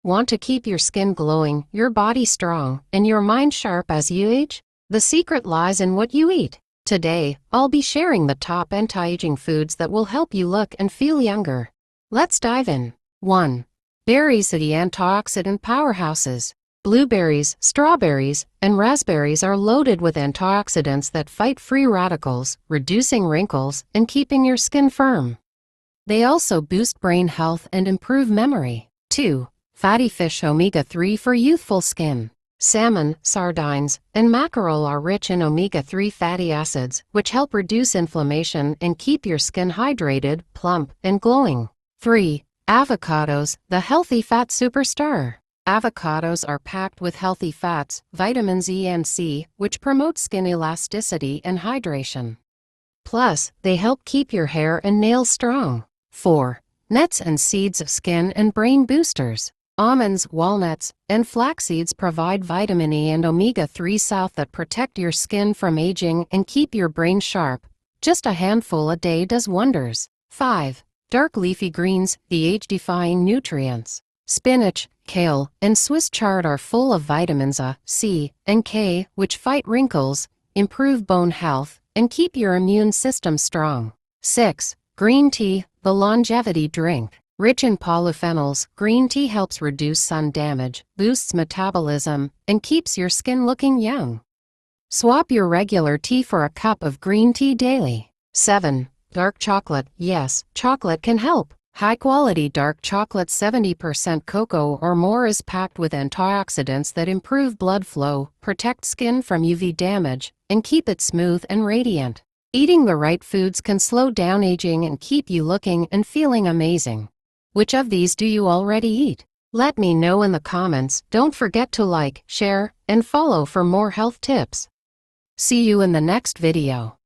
Want to keep your skin glowing, your body strong, and your mind sharp as you age? The secret lies in what you eat. Today, I'll be sharing the top anti-aging foods that will help you look and feel younger. Let's dive in. 1. Berries, the antioxidant powerhouses. Blueberries, strawberries, and raspberries are loaded with antioxidants that fight free radicals, reducing wrinkles and keeping your skin firm. They also boost brain health and improve memory. 2. Fatty fish, omega-3 for youthful skin. Salmon, sardines, and mackerel are rich in omega-3 fatty acids, which help reduce inflammation and keep your skin hydrated, plump, and glowing. 3. Avocados, the healthy fat superstar. Avocados are packed with healthy fats, vitamins E and C, which promote skin elasticity and hydration. Plus, they help keep your hair and nails strong. 4. Nuts and seeds, of skin and brain boosters. Almonds, walnuts, and flax seeds provide vitamin E and omega-3 salts that protect your skin from aging and keep your brain sharp. Just a handful a day does wonders. 5. Dark leafy greens, the age-defying nutrients. Spinach, kale, and Swiss chard are full of vitamins A, C, and K, which fight wrinkles, improve bone health, and keep your immune system strong. 6. Green tea, the longevity drink. Rich in polyphenols, green tea helps reduce sun damage, boosts metabolism, and keeps your skin looking young. Swap your regular tea for a cup of green tea daily. 7. Dark chocolate. Yes, chocolate can help. High-quality dark chocolate, 70% cocoa or more, is packed with antioxidants that improve blood flow, protect skin from UV damage, and keep it smooth and radiant. Eating the right foods can slow down aging and keep you looking and feeling amazing. Which of these do you already eat? Let me know in the comments. Don't forget to like, share, and follow for more health tips. See you in the next video.